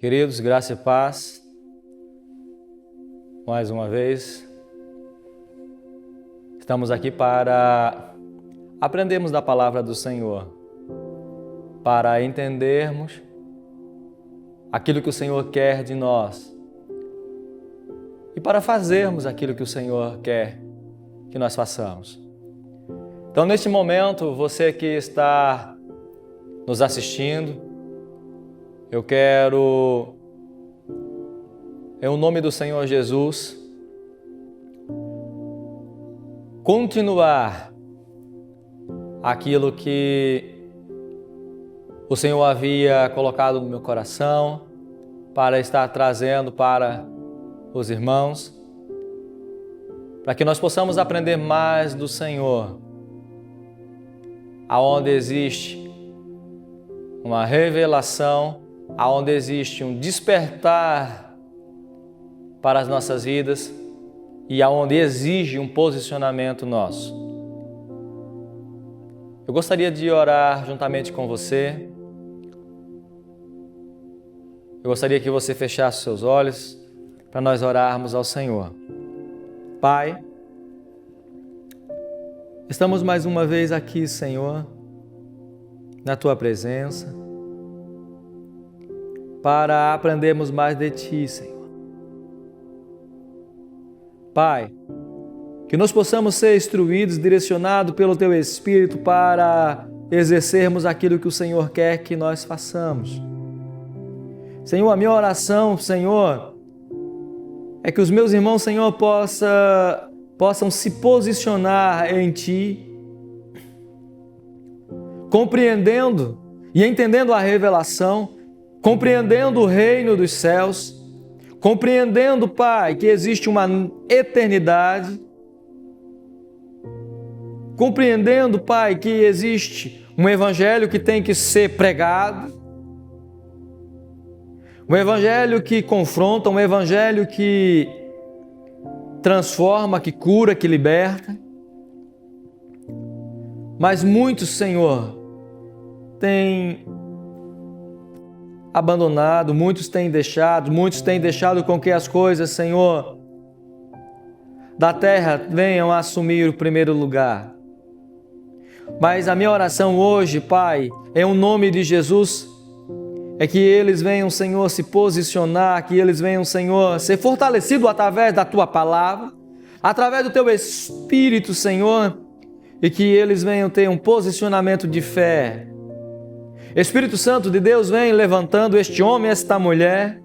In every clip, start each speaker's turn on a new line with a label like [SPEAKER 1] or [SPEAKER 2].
[SPEAKER 1] Queridos, graça e paz, mais uma vez, estamos aqui para aprendermos da palavra do Senhor, para entendermos aquilo que o Senhor quer de nós e para fazermos aquilo que o Senhor quer que nós façamos. Então, neste momento, você que está nos assistindo, eu quero, em nome do Senhor Jesus, continuar aquilo que o Senhor havia colocado no meu coração para estar trazendo para os irmãos, para que nós possamos aprender mais do Senhor, aonde existe uma revelação, aonde existe um despertar para as nossas vidas e aonde exige um posicionamento nosso. Eu gostaria de orar juntamente com você. Eu gostaria que você fechasse seus olhos para nós orarmos ao Senhor. Pai, estamos mais uma vez aqui, Senhor, na Tua presença, para aprendermos mais de Ti, Senhor. Pai, que nós possamos ser instruídos, direcionados pelo Teu Espírito para exercermos aquilo que o Senhor quer que nós façamos. Senhor, a minha oração, Senhor, é que os meus irmãos, Senhor, possam se posicionar em Ti, compreendendo e entendendo a revelação, compreendendo o reino dos céus, compreendendo, Pai, que existe uma eternidade, compreendendo, Pai, que existe um evangelho que tem que ser pregado, um evangelho que confronta, um evangelho que transforma, que cura, que liberta. Mas muitos, Senhor, têm abandonado, muitos têm deixado com que as coisas, Senhor, da terra venham a assumir o primeiro lugar. Mas a minha oração hoje, Pai, em o nome de Jesus, é que eles venham, Senhor, se posicionar, que eles venham, Senhor, ser fortalecidos através da Tua palavra, através do Teu Espírito, Senhor, e que eles venham ter um posicionamento de fé. Espírito Santo de Deus, vem levantando este homem, esta mulher,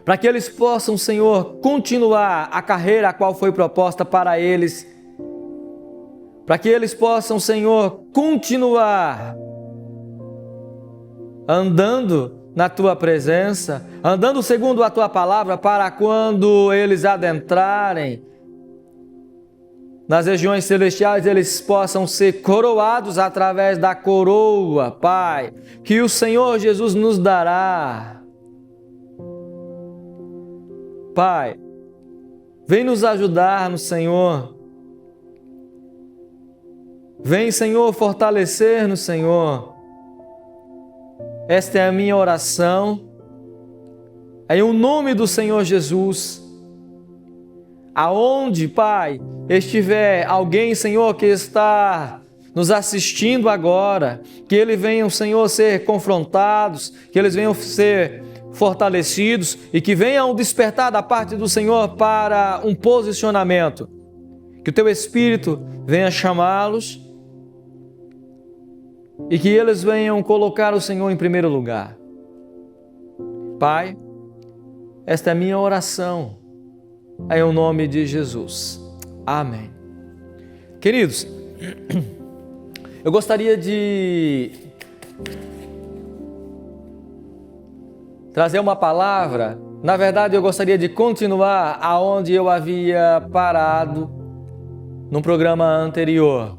[SPEAKER 1] para que eles possam, Senhor, continuar a carreira a qual foi proposta para eles, para que eles possam, Senhor, continuar andando na Tua presença, andando segundo a Tua palavra, para quando eles adentrarem nas regiões celestiais, eles possam ser coroados através da coroa, Pai, que o Senhor Jesus nos dará. Pai, vem nos ajudar no Senhor. Vem, Senhor, fortalecer no Senhor. Esta é a minha oração, em o nome do Senhor Jesus. Aonde, Pai, estiver alguém, Senhor, que está nos assistindo agora, que eles venham, Senhor, ser confrontados, que eles venham ser fortalecidos e que venham despertar da parte do Senhor para um posicionamento. Que o Teu Espírito venha chamá-los e que eles venham colocar o Senhor em primeiro lugar. Pai, esta é a minha oração, em o nome de Jesus. Amém. Queridos, eu gostaria de trazer uma palavra. Na verdade, eu gostaria de continuar aonde eu havia parado no programa anterior.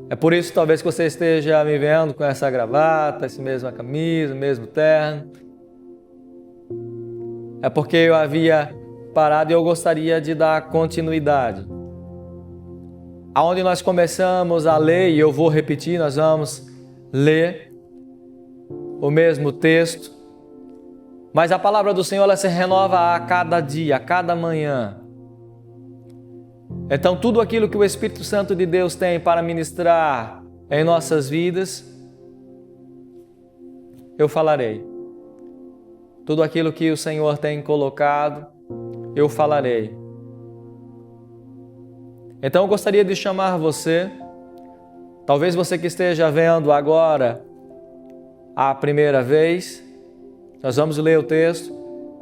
[SPEAKER 1] É por isso, talvez, que você esteja me vendo com essa gravata, essa mesma camisa, o mesmo terno. É porque eu havia parado e eu gostaria de dar continuidade. Aonde nós começamos a ler, e eu vou repetir, nós vamos ler o mesmo texto, mas a palavra do Senhor ela se renova a cada dia, a cada manhã. Então, tudo aquilo que o Espírito Santo de Deus tem para ministrar em nossas vidas, eu falarei. Tudo aquilo que o Senhor tem colocado, eu falarei. Então, eu gostaria de chamar você, talvez você que esteja vendo agora a primeira vez, nós vamos ler o texto,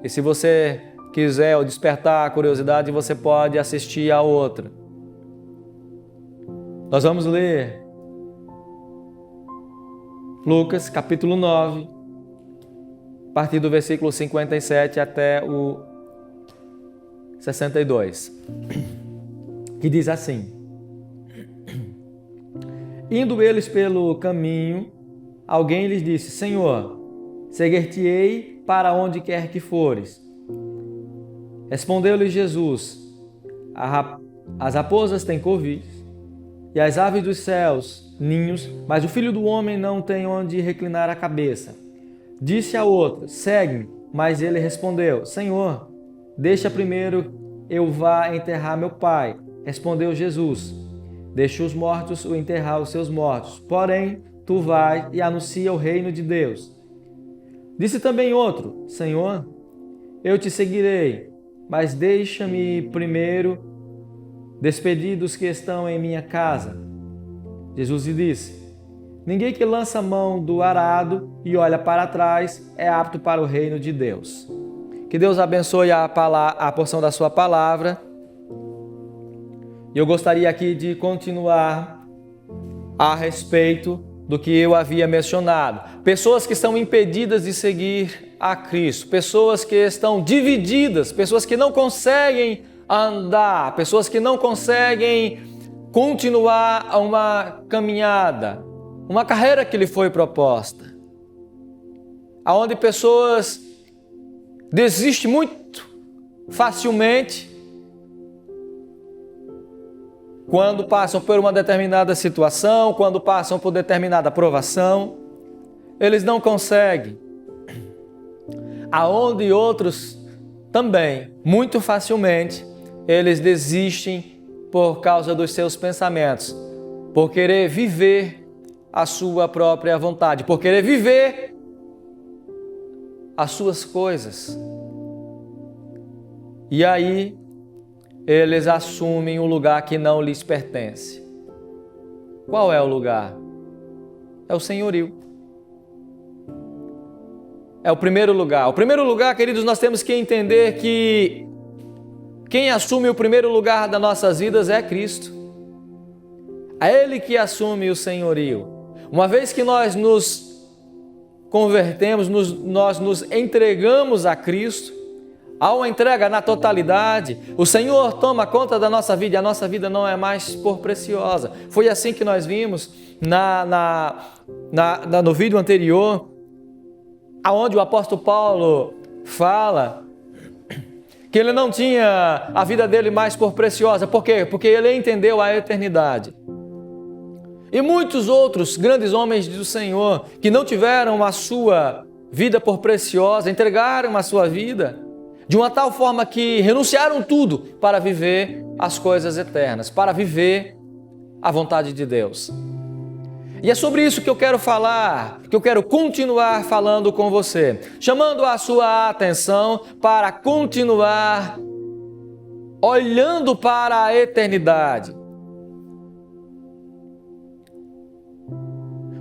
[SPEAKER 1] e se você quiser ou despertar a curiosidade, você pode assistir a outra. Nós vamos ler Lucas capítulo 9, a partir do versículo 57 até o 62, que diz assim: Indo eles pelo caminho, alguém lhes disse: Senhor, seguir-te-ei para onde quer que fores. Respondeu-lhe Jesus: As raposas têm covis, e as aves dos céus ninhos, mas o Filho do Homem não tem onde reclinar a cabeça. Disse a outro: Segue-me. Mas ele respondeu: Senhor, deixa primeiro eu vá enterrar meu pai. Respondeu Jesus: Deixa os mortos o enterrar os seus mortos, porém tu vais e anuncia o reino de Deus. Disse também outro: Senhor, eu te seguirei, mas deixa-me primeiro despedir dos que estão em minha casa. Jesus lhe disse: Ninguém que lança a mão do arado e olha para trás é apto para o reino de Deus. Que Deus abençoe a porção da sua palavra. E eu gostaria aqui de continuar a respeito do que eu havia mencionado. Pessoas que estão impedidas de seguir a Cristo, pessoas que estão divididas, pessoas que não conseguem andar, pessoas que não conseguem continuar uma caminhada, uma carreira que lhe foi proposta, aonde pessoas desistem muito facilmente quando passam por uma determinada situação, quando passam por determinada provação, eles não conseguem. Aonde outros também, muito facilmente, eles desistem por causa dos seus pensamentos, por querer viver a sua própria vontade, por querer viver as suas coisas. E aí, eles assumem um lugar que não lhes pertence. Qual é o lugar? É o senhorio. É o primeiro lugar. O primeiro lugar, queridos, nós temos que entender que quem assume o primeiro lugar das nossas vidas é Cristo. É Ele que assume o senhorio. Uma vez que nós nos convertemos, nós nos entregamos a Cristo, há uma entrega na totalidade, o Senhor toma conta da nossa vida e a nossa vida não é mais por preciosa. Foi assim que nós vimos no vídeo anterior, aonde o apóstolo Paulo fala que ele não tinha a vida dele mais por preciosa. Por quê? Porque ele entendeu a eternidade. E muitos outros grandes homens do Senhor que não tiveram a sua vida por preciosa, entregaram a sua vida de uma tal forma que renunciaram tudo para viver as coisas eternas, para viver a vontade de Deus. E é sobre isso que eu quero falar, que eu quero continuar falando com você, chamando a sua atenção para continuar olhando para a eternidade.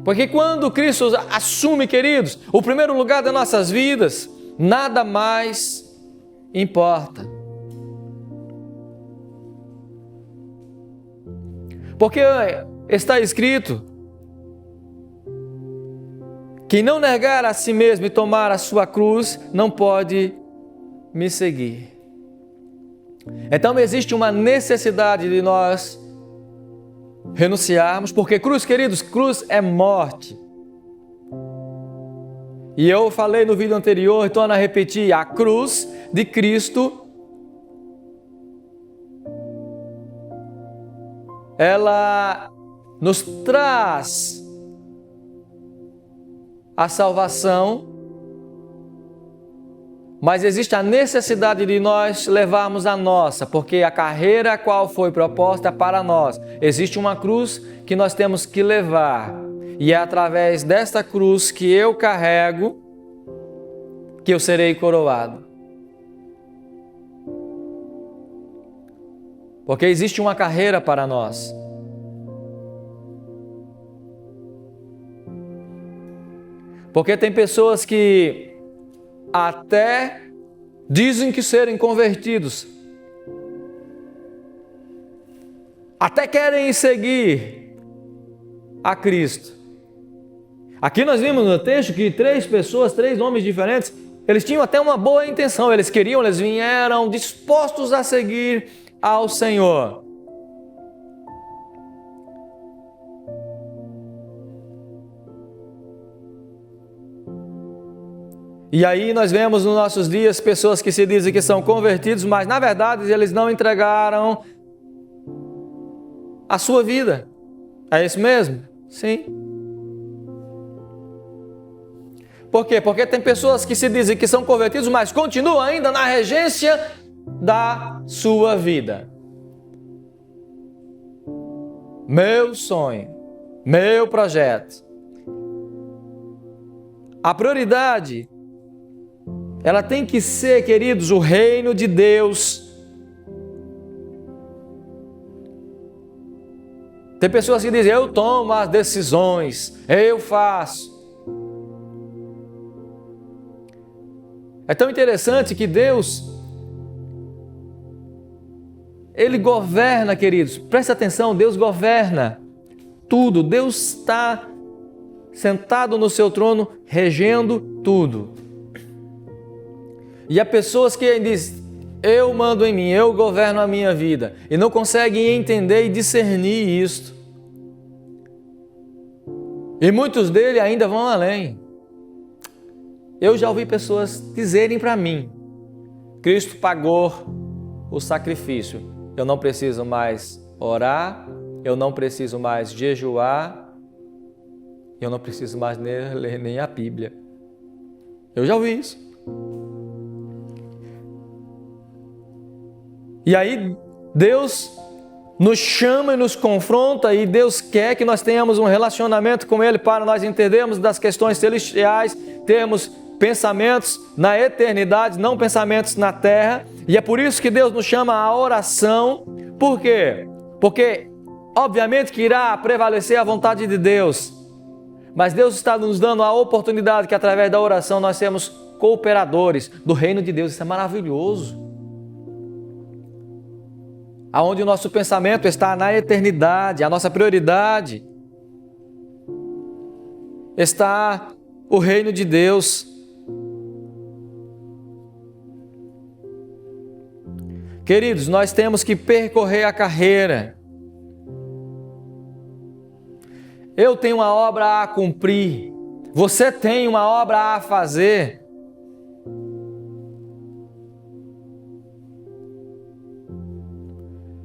[SPEAKER 1] Porque quando Cristo assume, queridos, o primeiro lugar das nossas vidas, nada mais importa. Porque está escrito: quem não negar a si mesmo e tomar a sua cruz, não pode me seguir. Então existe uma necessidade de nós renunciarmos, porque cruz, queridos, cruz é morte. E eu falei no vídeo anterior e torno a repetir: a cruz de Cristo, ela nos traz a salvação, mas existe a necessidade de nós levarmos a nossa, porque a carreira a qual foi proposta para nós, existe uma cruz que nós temos que levar, e é através desta cruz que eu carrego que eu serei coroado. Porque existe uma carreira para nós. Porque tem pessoas que até dizem que serem convertidos, até querem seguir a Cristo. Aqui nós vimos no texto que 3 pessoas, 3 homens diferentes, eles tinham até uma boa intenção, eles vieram dispostos a seguir ao Senhor. E aí nós vemos nos nossos dias pessoas que se dizem que são convertidos, mas na verdade eles não entregaram a sua vida. É isso mesmo? Sim. Por quê? Porque tem pessoas que se dizem que são convertidos, mas continuam ainda na regência da sua vida. Meu sonho, meu projeto. A prioridade, ela tem que ser, queridos, o reino de Deus. Tem pessoas que dizem, eu tomo as decisões, eu faço. É tão interessante que Deus, Ele governa, queridos. Presta atenção, Deus governa tudo. Deus está sentado no seu trono, regendo tudo. E há pessoas que dizem, eu mando em mim, eu governo a minha vida, e não conseguem entender e discernir isto. E muitos deles ainda vão além. Eu já ouvi pessoas dizerem para mim, Cristo pagou o sacrifício, eu não preciso mais orar, eu não preciso mais jejuar, eu não preciso mais ler nem a Bíblia. Eu já ouvi isso. E aí Deus nos chama e nos confronta, e Deus quer que nós tenhamos um relacionamento com Ele para nós entendermos das questões celestiais, termos pensamentos na eternidade, não pensamentos na terra. E é por isso que Deus nos chama à oração. Por quê? Porque obviamente que irá prevalecer a vontade de Deus, mas Deus está nos dando a oportunidade que através da oração nós sermos cooperadores do reino de Deus. Isso é maravilhoso. Aonde o nosso pensamento está na eternidade, a nossa prioridade está o reino de Deus. Queridos, nós temos que percorrer a carreira. Eu tenho uma obra a cumprir, você tem uma obra a fazer.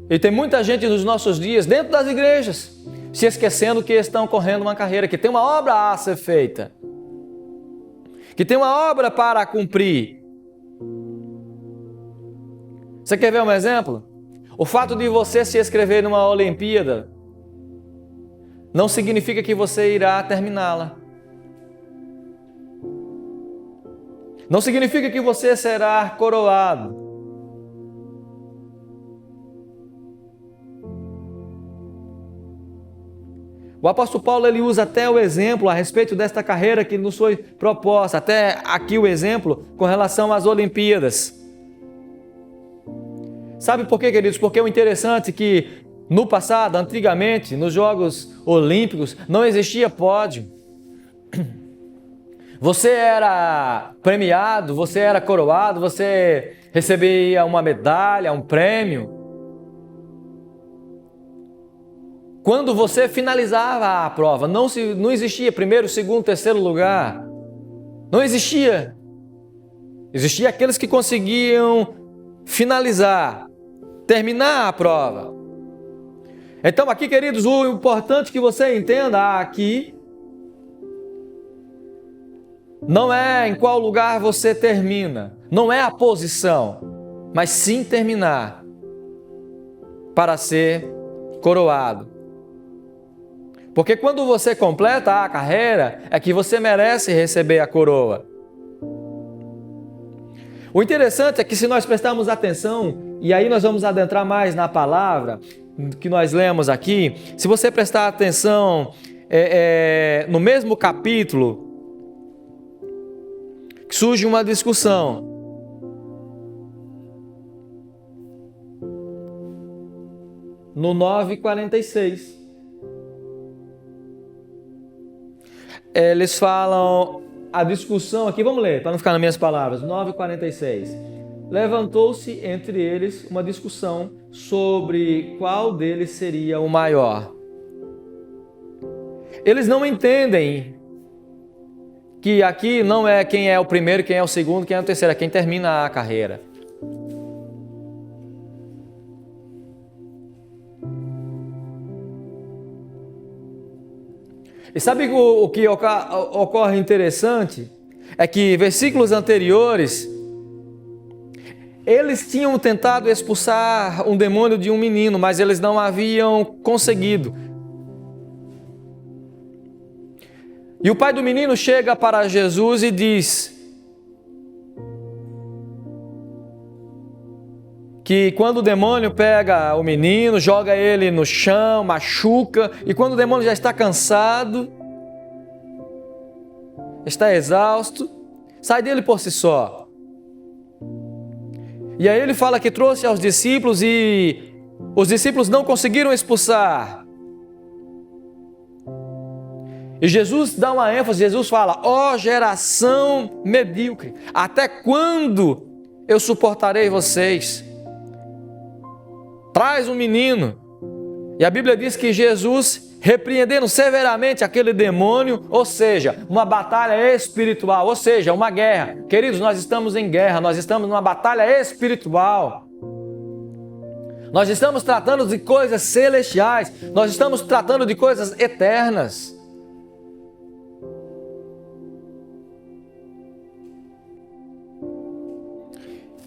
[SPEAKER 1] E tem muita gente nos nossos dias, dentro das igrejas, se esquecendo que estão correndo uma carreira, que tem uma obra a ser feita, que tem uma obra para cumprir. Você quer ver um exemplo? O fato de você se inscrever numa Olimpíada não significa que você irá terminá-la. Não significa que você será coroado. O apóstolo Paulo, ele usa até o exemplo a respeito desta carreira que nos foi proposta, até aqui o exemplo com relação às Olimpíadas. Sabe por quê, queridos? Porque o interessante é que no passado, antigamente, nos Jogos Olímpicos, não existia pódio. Você era premiado, você era coroado, você recebia uma medalha, um prêmio quando você finalizava a prova. Não existia primeiro, segundo, terceiro lugar. Não existia. Existia aqueles que conseguiam finalizar, terminar a prova. Então aqui, queridos, o importante que você entenda aqui Não é em qual lugar você termina, não é a posição, mas sim terminar para ser coroado. Porque quando você completa a carreira, é que você merece receber a coroa. O interessante é que se nós prestarmos atenção, e aí nós vamos adentrar mais na palavra que nós lemos aqui, se você prestar atenção no mesmo capítulo, surge uma discussão. No 9:46. Eles falam, a discussão aqui, vamos ler, para não ficar nas minhas palavras, 9:46. Levantou-se entre eles uma discussão sobre qual deles seria o maior. Eles não entendem que aqui não é quem é o primeiro, quem é o segundo, quem é o terceiro, é quem termina a carreira. E sabe o que ocorre interessante? É que versículos anteriores, eles tinham tentado expulsar um demônio de um menino, mas eles não haviam conseguido. E o pai do menino chega para Jesus e diz que quando o demônio pega o menino, joga ele no chão, machuca, e quando o demônio já está cansado, está exausto, sai dele por si só. E aí ele fala que trouxe aos discípulos e os discípulos não conseguiram expulsar. E Jesus dá uma ênfase, Jesus fala, ó geração medíocre, até quando eu suportarei vocês? Traz um menino. E a Bíblia diz que Jesus, repreendendo severamente aquele demônio, ou seja, uma batalha espiritual, ou seja, uma guerra. Queridos, nós estamos em guerra, nós estamos numa batalha espiritual. Nós estamos tratando de coisas celestiais, nós estamos tratando de coisas eternas.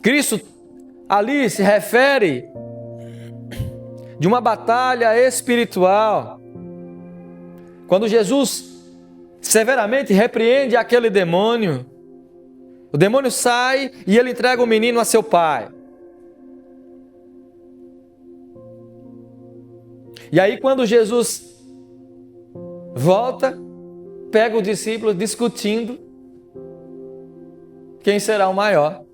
[SPEAKER 1] Cristo ali se refere de uma batalha espiritual. Quando Jesus severamente repreende aquele demônio, o demônio sai e ele entrega o menino a seu pai. E aí quando Jesus volta, pega os discípulos discutindo quem será o maior.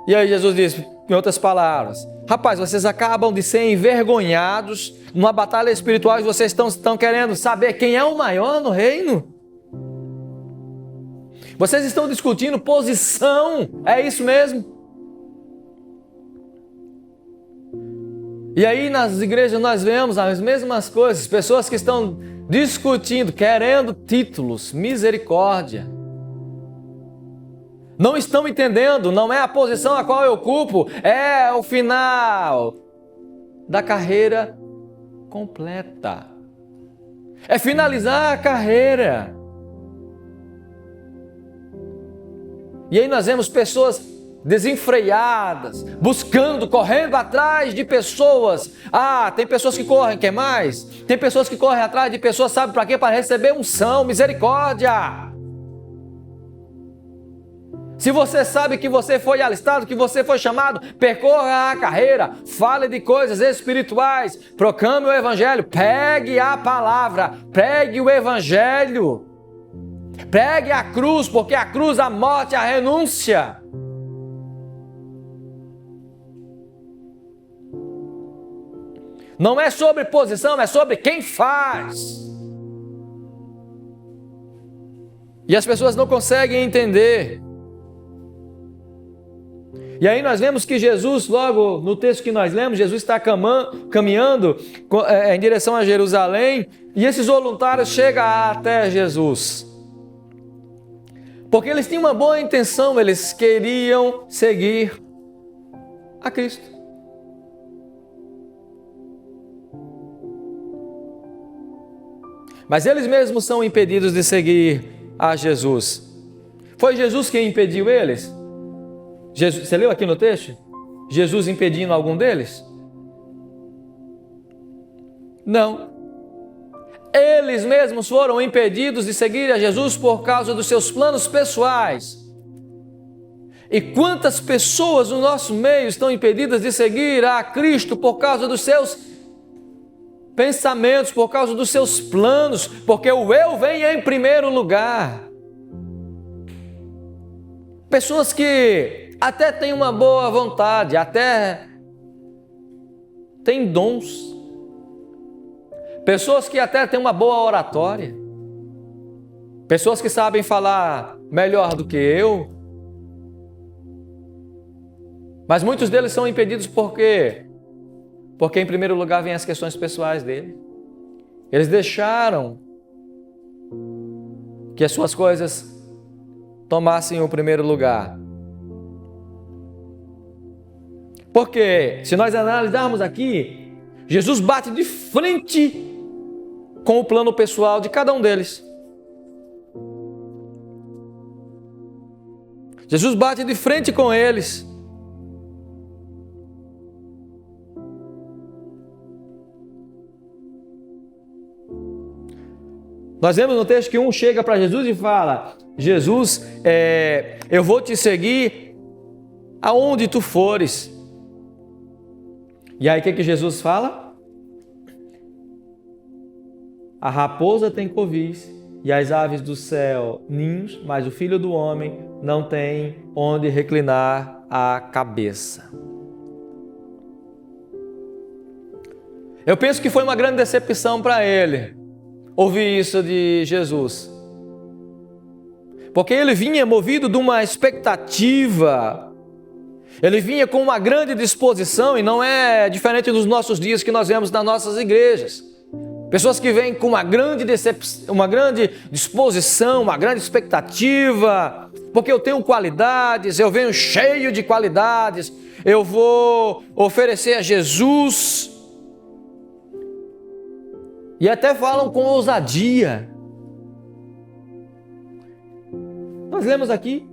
[SPEAKER 1] E aí Jesus diz, em outras palavras, rapaz, vocês acabam de ser envergonhados numa batalha espiritual e vocês estão querendo saber quem é o maior no reino? Vocês estão discutindo posição, é isso mesmo? E aí nas igrejas nós vemos as mesmas coisas, pessoas que estão discutindo, querendo títulos, misericórdia. Não estão entendendo, não é a posição a qual eu ocupo, é o final da carreira completa. É finalizar a carreira. E aí nós vemos pessoas desenfreadas, buscando, correndo atrás de pessoas. Tem pessoas que correm, quer mais? Tem pessoas que correm atrás de pessoas, sabe para quê? Para receber unção, misericórdia. Se você sabe que você foi alistado, que você foi chamado, percorra a carreira, fale de coisas espirituais, proclame o Evangelho, pregue a palavra, pregue o Evangelho, pregue a cruz, porque a cruz, a morte, a renúncia. Não é sobre posição, é sobre quem faz. E as pessoas não conseguem entender. E aí nós vemos que Jesus, logo no texto que nós lemos, Jesus está caminhando em direção a Jerusalém, e esses voluntários chegam até Jesus. Porque eles tinham uma boa intenção, eles queriam seguir a Cristo. Mas eles mesmos são impedidos de seguir a Jesus. Foi Jesus quem impediu eles? Jesus, você leu aqui no texto? Jesus impedindo algum deles? Não. Eles mesmos foram impedidos de seguir a Jesus por causa dos seus planos pessoais. E quantas pessoas no nosso meio estão impedidas de seguir a Cristo por causa dos seus pensamentos, por causa dos seus planos, porque o eu vem em primeiro lugar. Pessoas que até têm uma boa vontade, até têm dons. Pessoas que até têm uma boa oratória. Pessoas que sabem falar melhor do que eu. Mas muitos deles são impedidos por quê? Porque em primeiro lugar vêm as questões pessoais dele. Eles deixaram que as suas coisas tomassem o primeiro lugar. Porque se nós analisarmos aqui, Jesus bate de frente com o plano pessoal de cada um deles. Jesus bate de frente com eles. Nós vemos no texto que um chega para Jesus e fala: Jesus, eu vou te seguir aonde tu fores. E aí o que Jesus fala? A raposa tem covis e as aves do céu ninhos, mas o Filho do Homem não tem onde reclinar a cabeça. Eu penso que foi uma grande decepção para ele ouvir isso de Jesus. Porque ele vinha movido de uma expectativa, ele vinha com uma grande disposição, e não é diferente dos nossos dias que nós vemos nas nossas igrejas. Pessoas que vêm com uma grande disposição, uma grande expectativa, porque eu tenho qualidades, eu venho cheio de qualidades, eu vou oferecer a Jesus. E até falam com ousadia. Nós lemos aqui: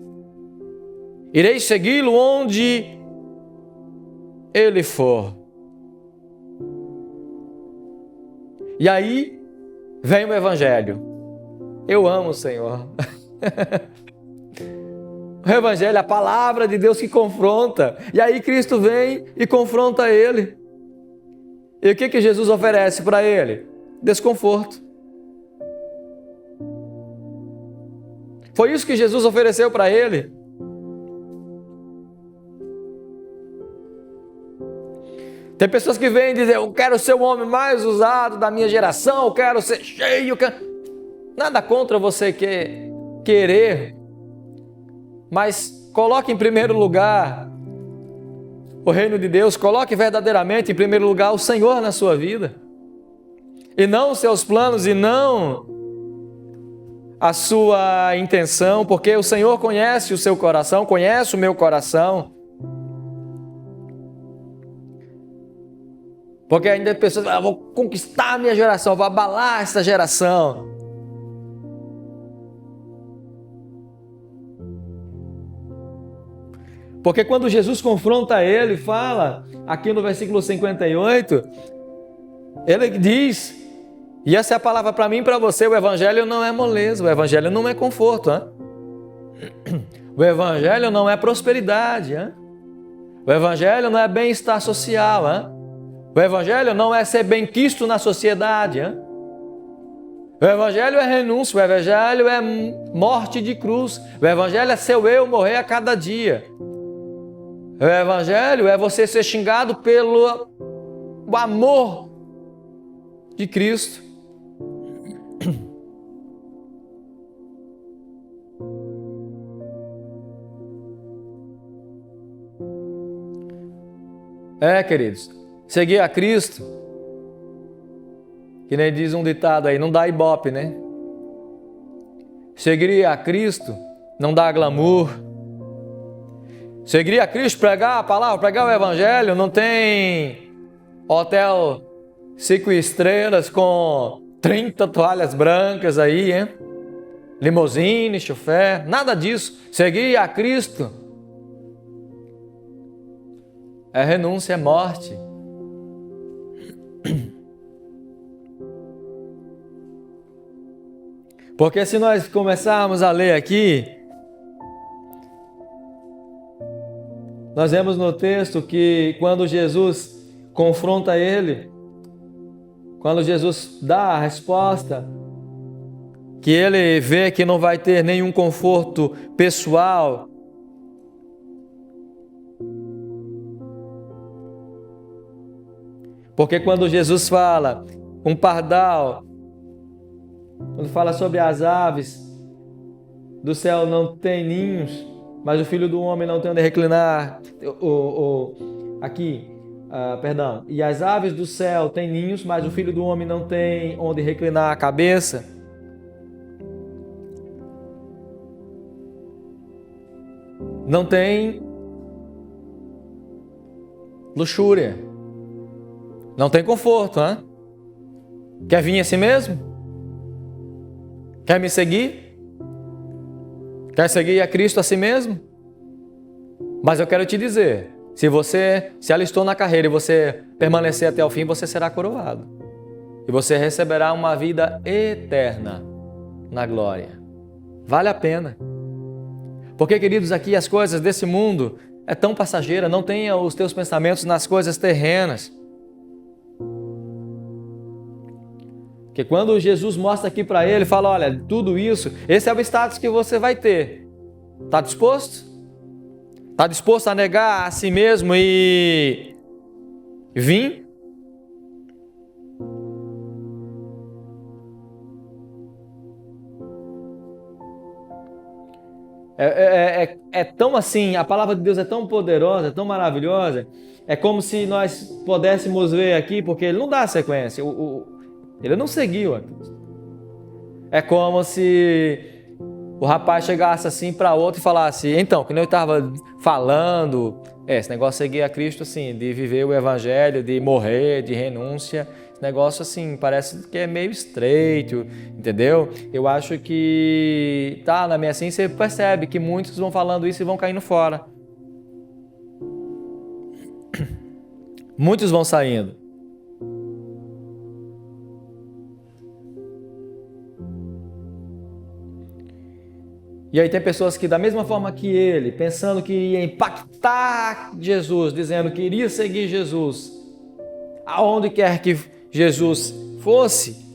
[SPEAKER 1] irei segui-lo onde ele for. E aí vem o Evangelho. Eu amo o Senhor. O Evangelho é a palavra de Deus que confronta. E aí Cristo vem e confronta ele. E o que Jesus oferece para ele? Desconforto. Foi isso que Jesus ofereceu para ele. Tem pessoas que vêm dizer: eu quero ser o homem mais usado da minha geração, eu quero ser cheio. Nada contra você querer, mas coloque em primeiro lugar o reino de Deus, coloque verdadeiramente em primeiro lugar o Senhor na sua vida. E não os seus planos, e não a sua intenção, porque o Senhor conhece o seu coração, conhece o meu coração. Porque ainda pessoas falam: vou conquistar a minha geração, vou abalar essa geração. Porque quando Jesus confronta ele, fala, aqui no versículo 58, ele diz, e essa é a palavra para mim e para você: o Evangelho não é moleza, o Evangelho não é conforto, hein? O Evangelho não é prosperidade, hein? O Evangelho não é bem-estar social, hein? O Evangelho não é ser bem-quisto na sociedade, hein? O Evangelho é renúncia, o Evangelho é morte de cruz, o Evangelho é seu eu morrer a cada dia. O Evangelho é você ser xingado pelo amor de Cristo. Queridos, seguir a Cristo, que nem diz um ditado aí, não dá ibope, né? Seguir a Cristo não dá glamour. Seguir a Cristo, pregar a palavra, pregar o Evangelho, não tem hotel 5 estrelas com 30 toalhas brancas aí, hein? Limousine, chofé, nada disso. Seguir a Cristo é renúncia, é morte. Porque se nós começarmos a ler aqui, nós vemos no texto que quando Jesus confronta ele, quando Jesus dá a resposta, que ele vê que não vai ter nenhum conforto pessoal, porque quando Jesus fala, um pardal, quando fala sobre as aves do céu não tem ninhos, mas o Filho do Homem não tem onde reclinar, e as aves do céu têm ninhos, mas o Filho do Homem não tem onde reclinar a cabeça. Não tem luxúria, não tem conforto, hein? Quer vir assim mesmo? Quer me seguir? Quer seguir a Cristo assim mesmo? Mas eu quero te dizer, se você se alistou na carreira e você permanecer até o fim, você será coroado. E você receberá uma vida eterna na glória. Vale a pena. Porque, queridos, aqui as coisas desse mundo é tão passageira, não tenha os teus pensamentos nas coisas terrenas. Porque quando Jesus mostra aqui para ele, fala, olha, tudo isso, esse é o status que você vai ter. Está disposto? Está disposto a negar a si mesmo e vir? É tão assim, a palavra de Deus é tão poderosa, tão maravilhosa, é como se nós pudéssemos ver aqui, porque ele não dá sequência, ele não seguiu. É como se o rapaz chegasse assim para outro e falasse, então, que nem eu estava falando, esse negócio de seguir a Cristo assim, de viver o Evangelho, de morrer, de renúncia, esse negócio assim, parece que é meio estreito, entendeu? Eu acho que tá na minha assim, você percebe que muitos vão falando isso e vão caindo fora. Muitos vão saindo. E aí tem pessoas que da mesma forma que ele, pensando que ia impactar Jesus, dizendo que iria seguir Jesus, aonde quer que Jesus fosse.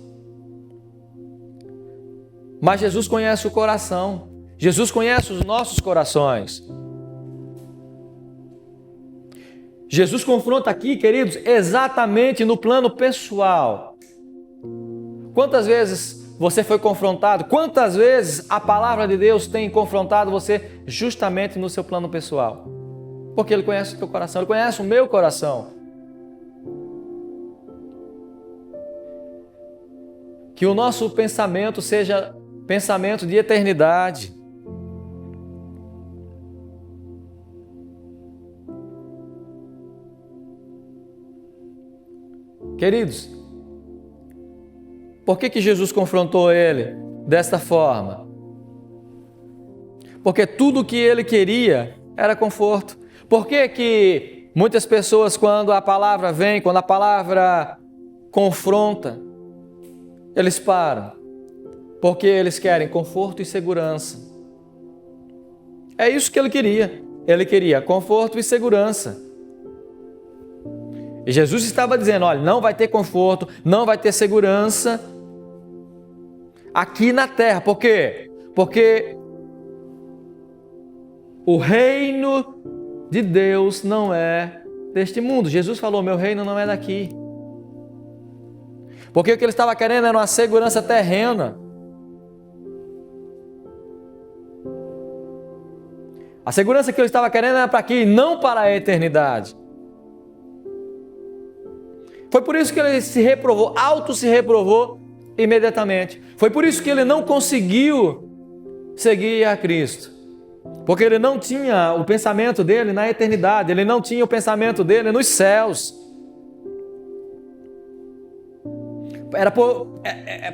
[SPEAKER 1] Mas Jesus conhece o coração, Jesus conhece os nossos corações. Jesus confronta aqui, queridos, exatamente no plano pessoal. Quantas vezes você foi confrontado? Quantas vezes a palavra de Deus tem confrontado você justamente no seu plano pessoal? Porque Ele conhece o teu coração, Ele conhece o meu coração. Que o nosso pensamento seja pensamento de eternidade. Queridos, por que Jesus confrontou ele desta forma? Porque tudo o que ele queria era conforto. Por que muitas pessoas, quando a palavra vem, quando a palavra confronta, eles param? Porque eles querem conforto e segurança. É isso que ele queria. Ele queria conforto e segurança. E Jesus estava dizendo, olha, não vai ter conforto, não vai ter segurança aqui na terra. Por quê? Porque o reino de Deus não é deste mundo. Jesus falou, meu reino não é daqui. Porque o que ele estava querendo era uma segurança terrena. A segurança que ele estava querendo era para aqui, não para a eternidade. Foi por isso que ele se reprovou, se reprovou imediatamente. Foi por isso que ele não conseguiu seguir a Cristo. Porque ele não tinha o pensamento dele na eternidade, ele não tinha o pensamento dele nos céus.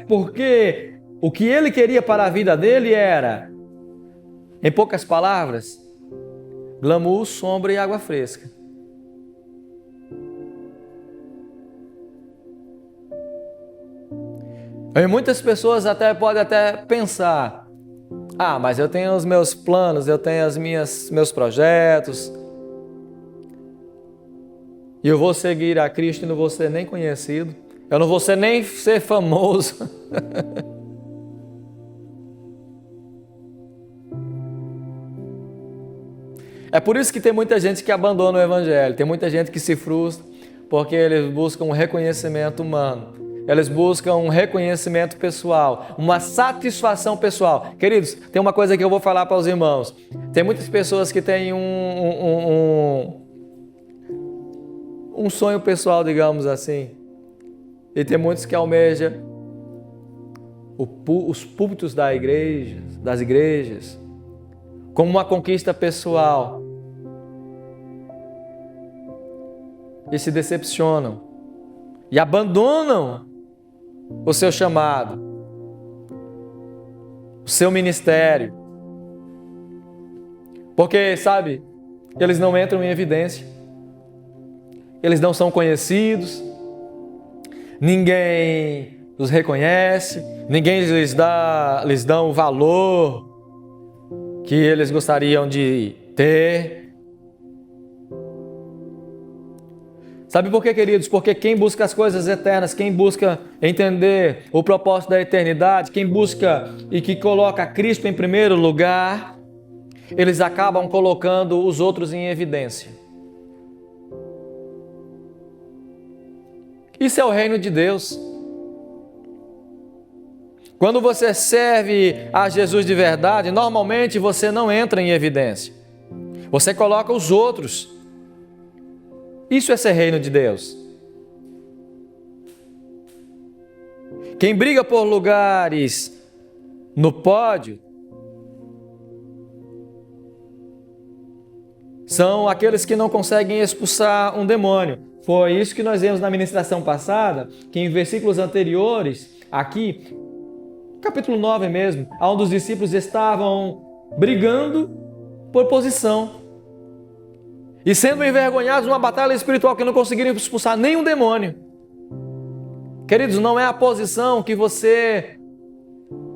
[SPEAKER 1] porque o que ele queria para a vida dele era, em poucas palavras, glamour, sombra e água fresca. E muitas pessoas podem até pensar, mas eu tenho os meus planos, eu tenho meus projetos, e eu vou seguir a Cristo e não vou ser nem conhecido, eu não vou nem ser famoso. É por isso que tem muita gente que abandona o Evangelho, tem muita gente que se frustra, porque eles buscam um reconhecimento humano. Eles buscam um reconhecimento pessoal, uma satisfação pessoal. Queridos, tem uma coisa que eu vou falar para os irmãos. Tem muitas pessoas que têm um sonho pessoal, digamos assim. E tem muitos que almejam os púlpitos das igrejas, como uma conquista pessoal. E se decepcionam. E abandonam o seu chamado, o seu ministério. Porque, sabe, eles não entram em evidência. Eles não são conhecidos. Ninguém os reconhece. Ninguém lhes dá o valor que eles gostariam de ter. Sabe por quê, queridos? Porque quem busca as coisas eternas, quem busca entender o propósito da eternidade, quem busca e que coloca Cristo em primeiro lugar, eles acabam colocando os outros em evidência. Isso é o reino de Deus. Quando você serve a Jesus de verdade, normalmente você não entra em evidência. Você coloca os outros. Isso é ser reino de Deus. Quem briga por lugares no pódio são aqueles que não conseguem expulsar um demônio. Foi isso que nós vimos na ministração passada, que em versículos anteriores, aqui, capítulo 9 mesmo, onde os discípulos estavam brigando por posição. E sendo envergonhados numa batalha espiritual que não conseguiram expulsar nenhum demônio. Queridos, não é a posição que você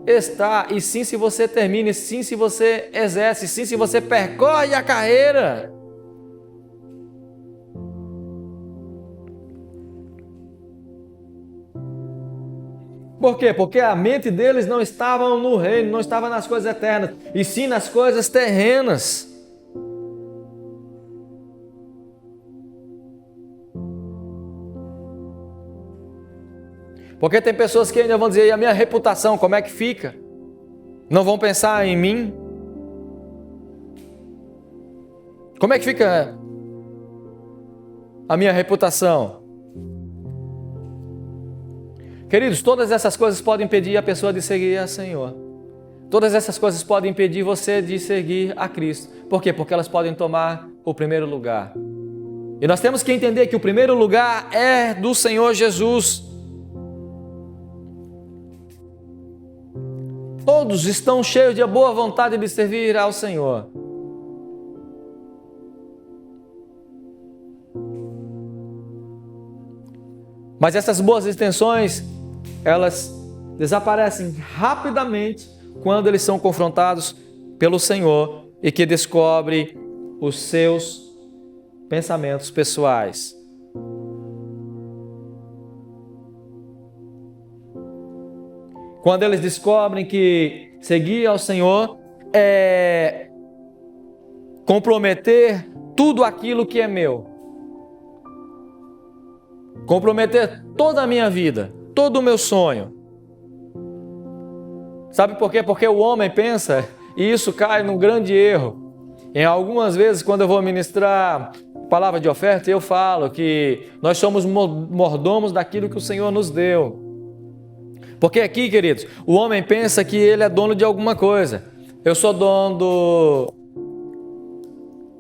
[SPEAKER 1] está, e sim se você termina, e sim se você exerce, e sim se você percorre a carreira. Por quê? Porque a mente deles não estava no reino, não estava nas coisas eternas, e sim nas coisas terrenas. Porque tem pessoas que ainda vão dizer, e a minha reputação, como é que fica? Não vão pensar em mim? Como é que fica a minha reputação? Queridos, todas essas coisas podem impedir a pessoa de seguir a Senhor. Todas essas coisas podem impedir você de seguir a Cristo. Por quê? Porque elas podem tomar o primeiro lugar. E nós temos que entender que o primeiro lugar é do Senhor Jesus. Todos estão cheios de boa vontade de servir ao Senhor. Mas essas boas intenções, elas desaparecem rapidamente quando eles são confrontados pelo Senhor e que descobre os seus pensamentos pessoais. Quando eles descobrem que seguir ao Senhor é comprometer tudo aquilo que é meu. Comprometer toda a minha vida, todo o meu sonho. Sabe por quê? Porque o homem pensa, e isso cai num grande erro. Em algumas vezes, quando eu vou ministrar palavra de oferta, eu falo que nós somos mordomos daquilo que o Senhor nos deu. Porque aqui, queridos, o homem pensa que ele é dono de alguma coisa. Eu sou dono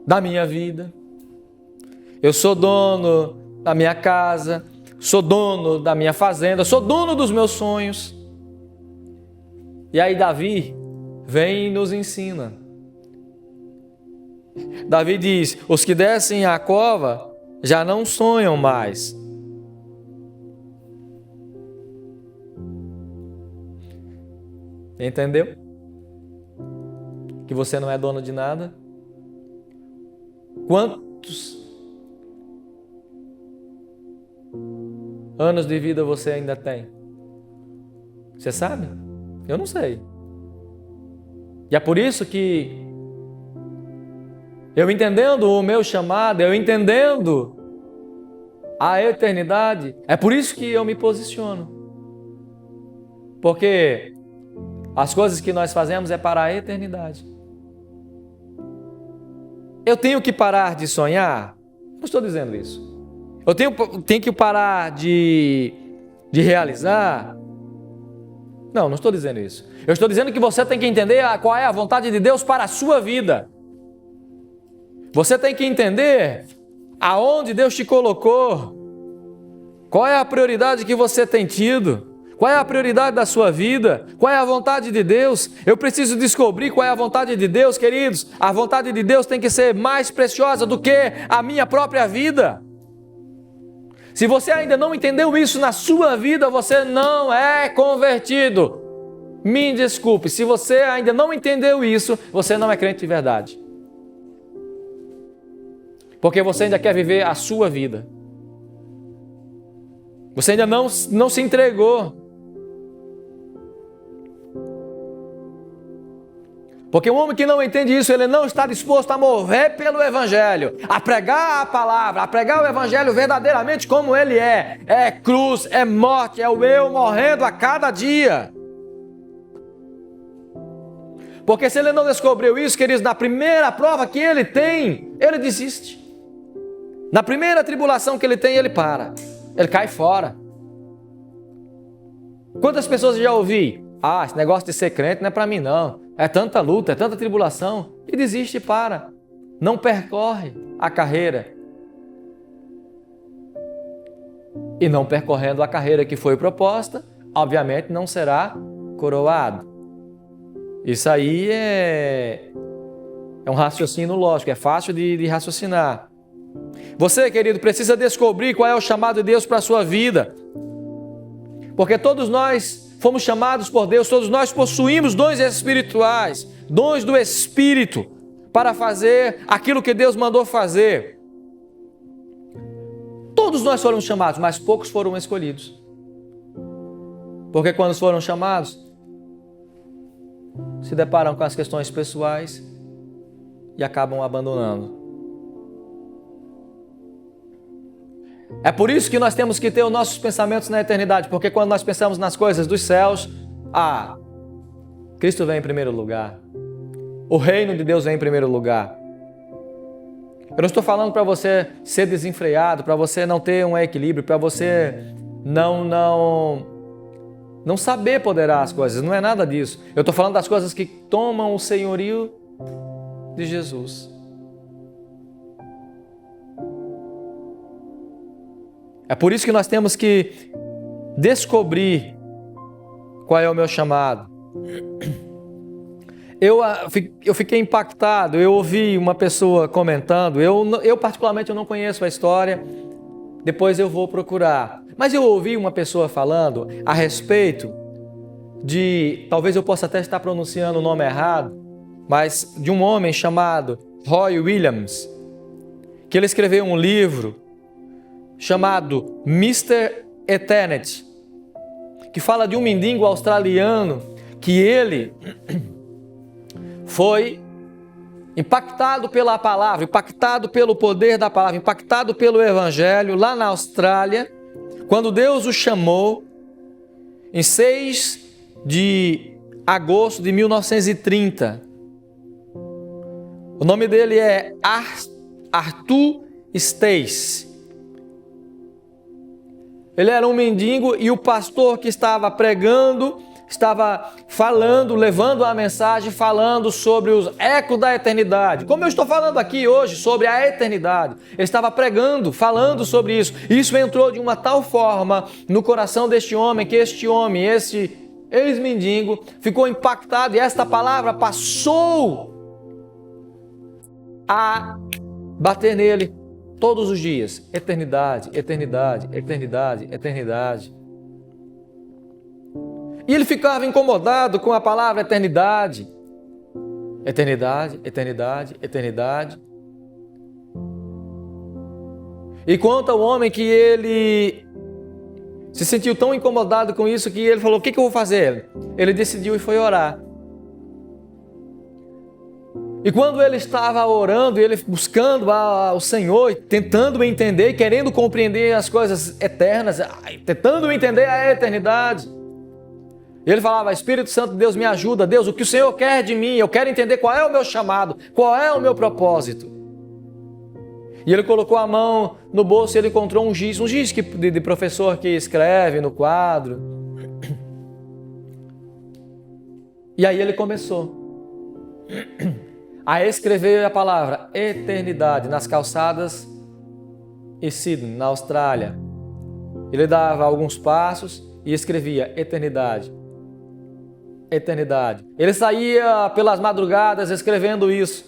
[SPEAKER 1] da minha vida. Eu sou dono da minha casa. sou dono da minha fazenda, sou dono dos meus sonhos. E aí Davi vem e nos ensina. Davi diz: os que descem à cova já não sonham mais. Entendeu? Que você não é dono de nada? Quantos anos de vida você ainda tem? Você sabe? Eu não sei. E é por isso que eu entendendo o meu chamado, eu entendendo a eternidade, é por isso que eu me posiciono. Porque as coisas que nós fazemos é para a eternidade. Eu tenho que parar de sonhar? Não estou dizendo isso. Eu tenho que parar de realizar? Não estou dizendo isso. Eu estou dizendo que você tem que entender qual é a vontade de Deus para a sua vida. Você tem que entender aonde Deus te colocou. Qual é a prioridade que você tem tido? Qual é a prioridade da sua vida? Qual é a vontade de Deus? Eu preciso descobrir qual é a vontade de Deus, queridos. A vontade de Deus tem que ser mais preciosa do que a minha própria vida. Se você ainda não entendeu isso na sua vida, você não é convertido. Me desculpe, se você ainda não entendeu isso, você não é crente de verdade. Porque você ainda quer viver a sua vida. Você ainda não se entregou. Porque um homem que não entende isso, ele não está disposto a morrer pelo Evangelho, a pregar a palavra, a pregar o Evangelho verdadeiramente como ele é. É cruz, é morte, é o eu morrendo a cada dia. Porque se ele não descobriu isso, queridos, na primeira prova que ele tem, ele desiste. Na primeira tribulação que ele tem, ele para. Ele cai fora. Quantas pessoas eu já ouvi? Esse negócio de ser crente não é para mim não. É tanta luta, é tanta tribulação. E desiste e para. Não percorre a carreira. E não percorrendo a carreira que foi proposta, obviamente não será coroado. Isso aí é um raciocínio lógico, é fácil de raciocinar. Você, querido, precisa descobrir qual é o chamado de Deus para a sua vida. Porque todos nós fomos chamados por Deus, todos nós possuímos dons espirituais, dons do Espírito, para fazer aquilo que Deus mandou fazer. Todos nós foram chamados, mas poucos foram escolhidos. Porque quando foram chamados, se deparam com as questões pessoais e acabam abandonando. É por isso que nós temos que ter os nossos pensamentos na eternidade, porque quando nós pensamos nas coisas dos céus, Cristo vem em primeiro lugar. O reino de Deus vem em primeiro lugar. Eu não estou falando para você ser desenfreado, para você não ter um equilíbrio, para você não saber poderar as coisas, não é nada disso. Eu estou falando das coisas que tomam o senhorio de Jesus. É por isso que nós temos que descobrir qual é o meu chamado. Eu fiquei impactado, eu ouvi uma pessoa comentando, eu particularmente eu não conheço a história, depois eu vou procurar. Mas eu ouvi uma pessoa falando a respeito de, talvez eu possa até estar pronunciando o nome errado, mas de um homem chamado Roy Williams, que ele escreveu um livro chamado Mr. Eternity, que fala de um mendigo australiano que ele foi impactado pela palavra, impactado pelo poder da palavra, impactado pelo Evangelho lá na Austrália, quando Deus o chamou em 6 de agosto de 1930. O nome dele é Arthur Stace. Ele era um mendigo e o pastor que estava pregando estava falando, levando a mensagem, falando sobre os ecos da eternidade. Como eu estou falando aqui hoje sobre a eternidade, ele estava pregando, falando sobre isso. Isso entrou de uma tal forma no coração deste homem, que este homem, este ex-mendigo, ficou impactado e esta palavra passou a bater nele todos os dias. Eternidade, eternidade, eternidade, eternidade. E ele ficava incomodado com a palavra eternidade. Eternidade, eternidade, eternidade. E quanto ao homem que ele se sentiu tão incomodado com isso que ele falou, o que eu vou fazer? Ele decidiu e foi orar. E quando ele estava orando, ele buscando ao Senhor, tentando entender, querendo compreender as coisas eternas, tentando entender a eternidade, ele falava, Espírito Santo de Deus, me ajuda, Deus, o que o Senhor quer de mim? Eu quero entender qual é o meu chamado, qual é o meu propósito. E ele colocou a mão no bolso e ele encontrou um giz de professor que escreve no quadro. E aí ele começou a escrever a palavra eternidade nas calçadas em Sydney, na Austrália. Ele dava alguns passos e escrevia eternidade. Eternidade. Ele saía pelas madrugadas escrevendo isso.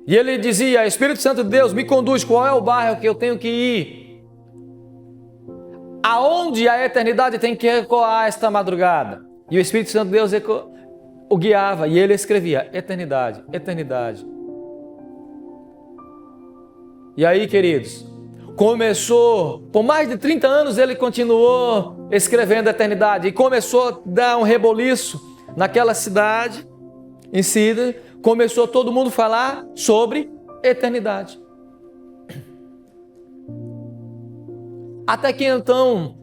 [SPEAKER 1] E ele dizia, Espírito Santo de Deus, me conduz, qual é o bairro que eu tenho que ir? Aonde a eternidade tem que ecoar esta madrugada? E o Espírito Santo de Deus o guiava e ele escrevia eternidade, eternidade. E aí, queridos, começou, por mais de 30 anos ele continuou escrevendo a eternidade e começou a dar um reboliço naquela cidade, em Sydney, começou todo mundo a falar sobre eternidade. Até que então,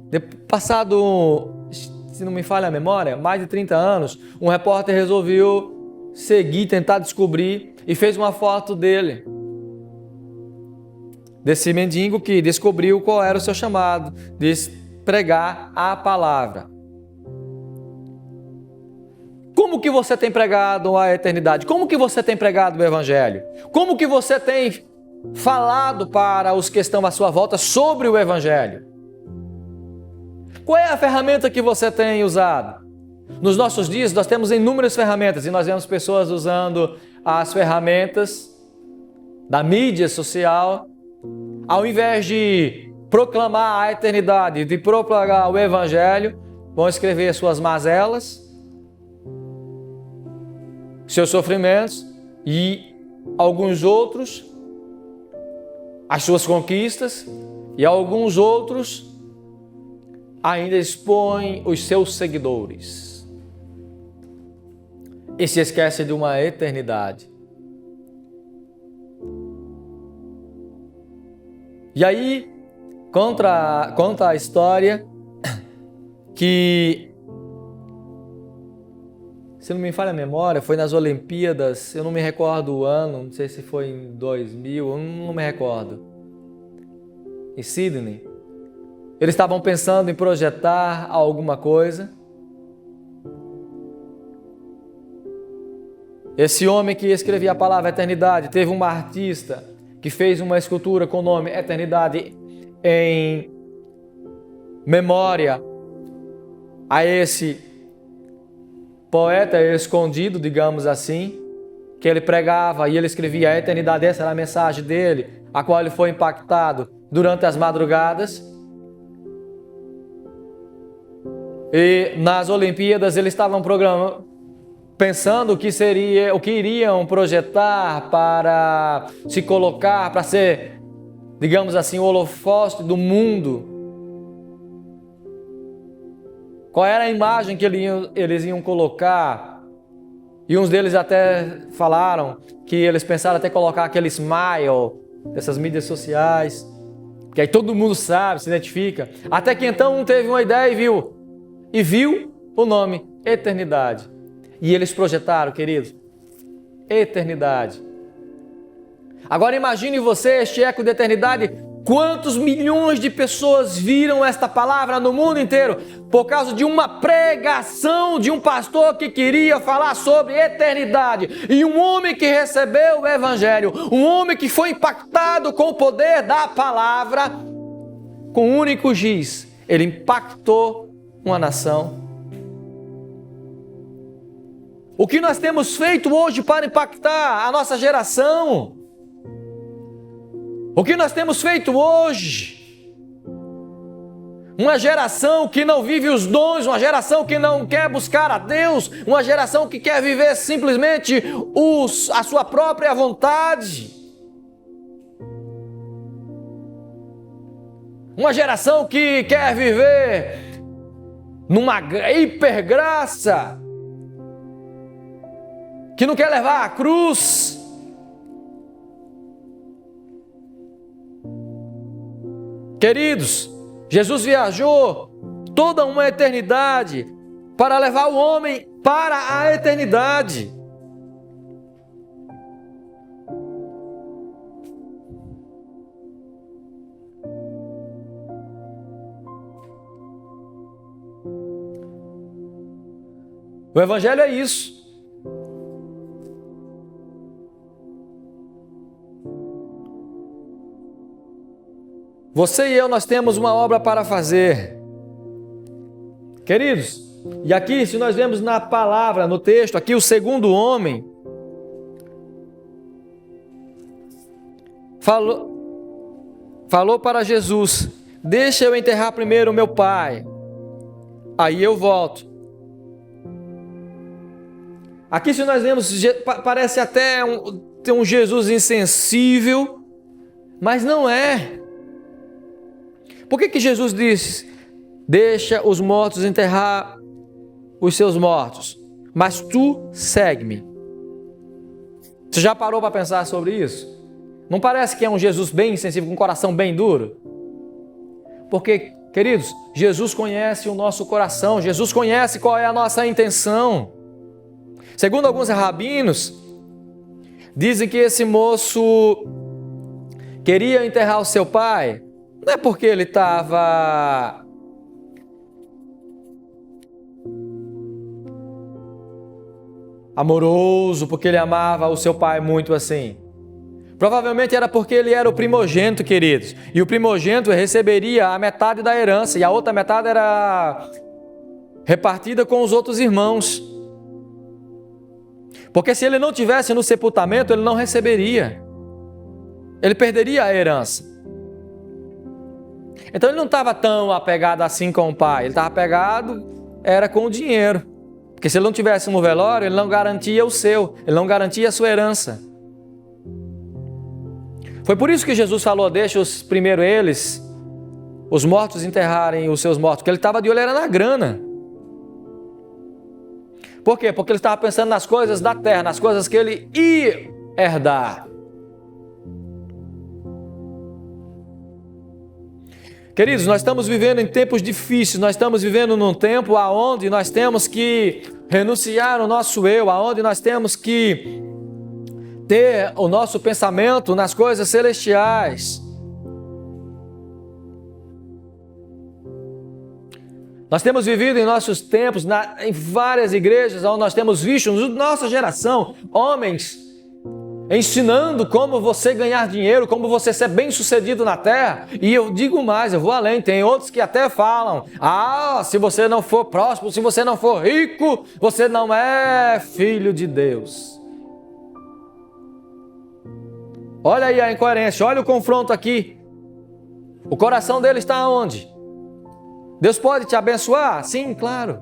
[SPEAKER 1] passado, se não me falha a memória, mais de 30 anos, um repórter resolveu seguir, tentar descobrir e fez uma foto dele. Desse mendigo que descobriu qual era o seu chamado, de pregar a palavra. Como que você tem pregado a eternidade? Como que você tem pregado o Evangelho? Como que você tem falado para os que estão à sua volta sobre o Evangelho? Qual é a ferramenta que você tem usado? Nos nossos dias nós temos inúmeras ferramentas e nós vemos pessoas usando as ferramentas da mídia social. Ao invés de proclamar a eternidade, de propagar o Evangelho, vão escrever suas mazelas, seus sofrimentos e alguns outros, as suas conquistas, e alguns outros ainda expõem os seus seguidores. E se esquece de uma eternidade. E aí, conta a história que, se não me falha a memória, foi nas Olimpíadas, eu não me recordo o ano, não sei se foi em 2000, eu não me recordo, em Sydney. Eles estavam pensando em projetar alguma coisa. Esse homem que escrevia a palavra eternidade, teve uma artista que fez uma escultura com o nome Eternidade em memória a esse poeta escondido, digamos assim, que ele pregava e ele escrevia a eternidade. Essa era a mensagem dele, a qual ele foi impactado durante as madrugadas. E nas Olimpíadas eles estavam pensando o que iriam projetar para se colocar, para ser, digamos assim, o holofote do mundo. Qual era a imagem que eles iam colocar? E uns deles até falaram que eles pensaram até colocar aquele smile dessas mídias sociais, que aí todo mundo sabe, se identifica. Até que então um teve uma ideia e viu o nome Eternidade. E eles projetaram, queridos, eternidade. Agora imagine você, este eco de eternidade, quantos milhões de pessoas viram esta palavra no mundo inteiro? por causa de uma pregação de um pastor que queria falar sobre eternidade. E um homem que recebeu o Evangelho, um homem que foi impactado com o poder da palavra, com um único giz, ele impactou uma nação. O que nós temos feito hoje para impactar a nossa geração? O que nós temos feito hoje? Uma geração que não vive os dons, uma geração que não quer buscar a Deus, uma geração que quer viver simplesmente a sua própria vontade. Uma geração que quer viver numa hipergraça, que não quer levar a cruz. Queridos, Jesus viajou toda uma eternidade para levar o homem para a eternidade. O Evangelho é isso. Você e eu, nós temos uma obra para fazer. Queridos, e aqui, se nós vemos na palavra, no texto, aqui o segundo homem falou para Jesus: deixa eu enterrar primeiro o meu pai, aí eu volto. Aqui, se nós vemos, parece até ter um Jesus insensível, mas não é. Por que Jesus disse: deixa os mortos enterrar os seus mortos, mas tu segue-me? Você já parou para pensar sobre isso? Não parece que é um Jesus bem insensível, com um coração bem duro? Porque, queridos, Jesus conhece o nosso coração, Jesus conhece qual é a nossa intenção. Segundo alguns rabinos, dizem que esse moço queria enterrar o seu pai, não é porque ele estava amoroso, porque ele amava o seu pai muito assim. Provavelmente era porque ele era o primogênito, queridos. E o primogênito receberia a metade da herança e a outra metade era repartida com os outros irmãos. Porque se ele não tivesse no sepultamento, ele não receberia. Ele perderia a herança. Então ele não estava tão apegado assim com o pai, ele estava apegado, era com o dinheiro. Porque se ele não tivesse no velório, ele não garantia o seu, ele não garantia a sua herança. Foi por isso que Jesus falou: deixa primeiro eles, os mortos, enterrarem os seus mortos, porque ele estava de olho na grana. Por quê? Porque ele estava pensando nas coisas da terra, nas coisas que ele ia herdar. Queridos, nós estamos vivendo em tempos difíceis, nós estamos vivendo num tempo onde nós temos que renunciar ao nosso eu, onde nós temos que ter o nosso pensamento nas coisas celestiais. Nós temos vivido em nossos tempos, em várias igrejas, onde nós temos visto, na nossa geração, homens ensinando como você ganhar dinheiro, como você ser bem-sucedido na terra. E eu digo mais, eu vou além, tem outros que até falam: se você não for próspero, se você não for rico, você não é filho de Deus. Olha aí a incoerência, olha o confronto aqui. O coração dele está onde? Deus pode te abençoar? Sim, claro.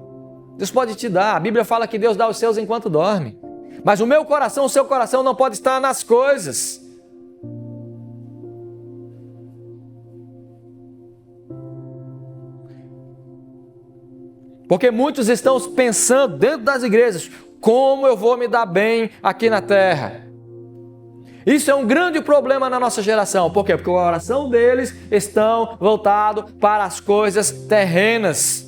[SPEAKER 1] Deus pode te dar. A Bíblia fala que Deus dá os seus enquanto dorme. Mas o meu coração, o seu coração não pode estar nas coisas. Porque muitos estão pensando dentro das igrejas: como eu vou me dar bem aqui na terra? Isso é um grande problema na nossa geração. Por quê? Porque o coração deles estão voltado para as coisas terrenas.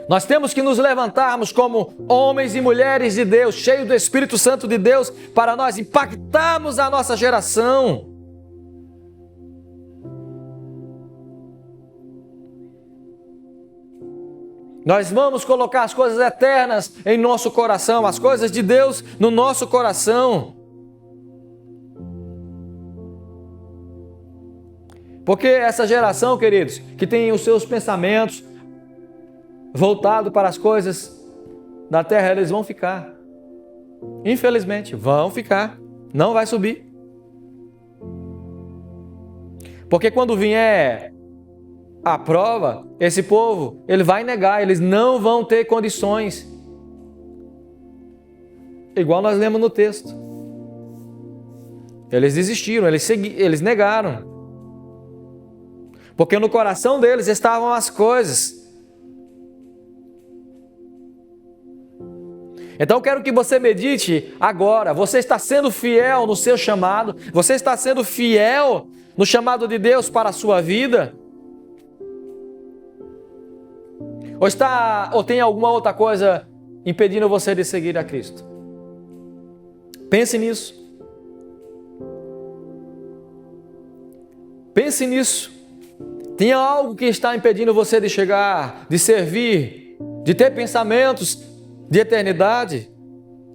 [SPEAKER 1] Nós temos que nos levantarmos como homens e mulheres de Deus, cheios do Espírito Santo de Deus, para nós impactarmos a nossa geração. Nós vamos colocar as coisas eternas em nosso coração, as coisas de Deus no nosso coração. Porque essa geração, queridos, que tem os seus pensamentos voltados para as coisas da terra, eles vão ficar. Infelizmente, vão ficar. Não vai subir. Porque quando vier a prova, esse povo, ele vai negar, eles não vão ter condições. Igual nós lemos no texto. Eles desistiram, eles negaram. Porque no coração deles estavam as coisas. Então eu quero que você medite agora. Você está sendo fiel no seu chamado? Você está sendo fiel no chamado de Deus para a sua vida? Ou tem alguma outra coisa impedindo você de seguir a Cristo? Pense nisso. Pense nisso. Tem algo que está impedindo você de chegar, de servir, de ter pensamentos de eternidade,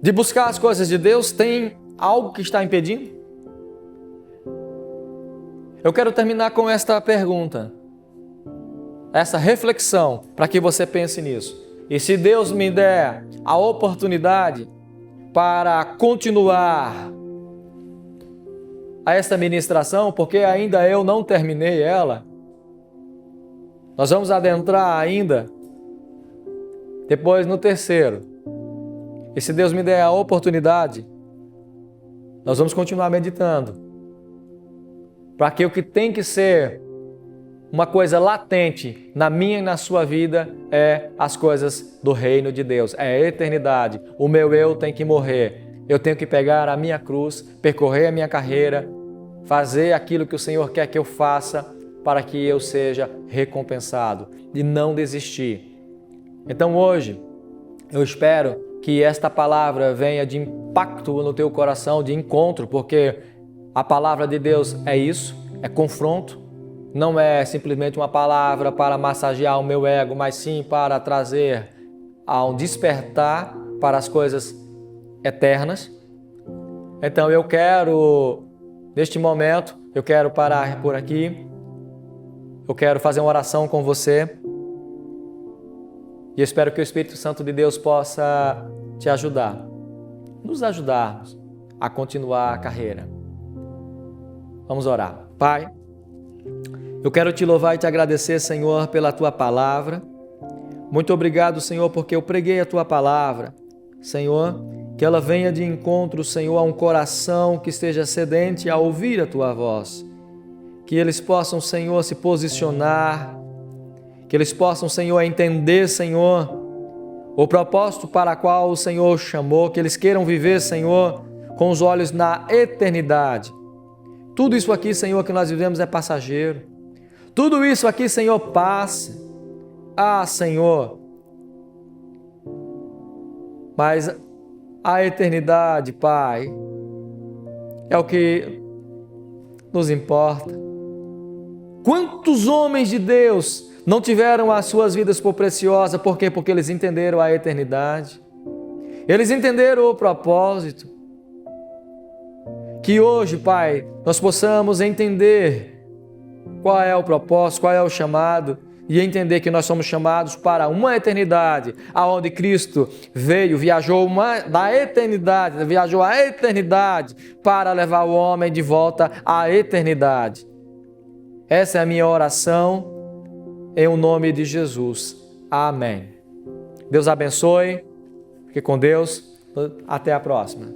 [SPEAKER 1] de buscar as coisas de Deus? Tem algo que está impedindo? Eu quero terminar com esta pergunta, essa reflexão, para que você pense nisso. E se Deus me der a oportunidade para continuar a esta ministração, porque ainda eu não terminei ela, nós vamos adentrar ainda, depois no terceiro. E se Deus me der a oportunidade, nós vamos continuar meditando. Para que o que tem que ser uma coisa latente na minha e na sua vida é as coisas do reino de Deus, é a eternidade. O meu eu tem que morrer. Eu tenho que pegar a minha cruz, percorrer a minha carreira, fazer aquilo que o Senhor quer que eu faça, para que eu seja recompensado e não desistir. Então hoje, eu espero que esta palavra venha de impacto no teu coração, de encontro, porque a palavra de Deus é isso, é confronto, não é simplesmente uma palavra para massagear o meu ego, mas sim para trazer a um despertar para as coisas eternas. Então eu quero, neste momento, eu quero parar por aqui. Eu quero fazer uma oração com você e espero que o Espírito Santo de Deus possa te ajudar, nos ajudarmos a continuar a carreira. Vamos orar. Pai, eu quero te louvar e te agradecer, Senhor, pela Tua palavra. Muito obrigado, Senhor, porque eu preguei a Tua palavra. Senhor, que ela venha de encontro, Senhor, a um coração que esteja sedente a ouvir a Tua voz. Que eles possam, Senhor, se posicionar, que eles possam, Senhor, entender, Senhor, o propósito para o qual o Senhor chamou, que eles queiram viver, Senhor, com os olhos na eternidade. Tudo isso aqui, Senhor, que nós vivemos é passageiro. Tudo isso aqui, Senhor, passa. Ah, Senhor, mas a eternidade, Pai, é o que nos importa. Quantos homens de Deus não tiveram as suas vidas por preciosa? Por quê? Porque eles entenderam a eternidade. Eles entenderam o propósito. Que hoje, Pai, nós possamos entender qual é o propósito, qual é o chamado, e entender que nós somos chamados para uma eternidade, aonde Cristo viajou a eternidade para levar o homem de volta à eternidade. Essa é a minha oração, em o nome de Jesus. Amém. Deus abençoe. Fique com Deus. Até a próxima.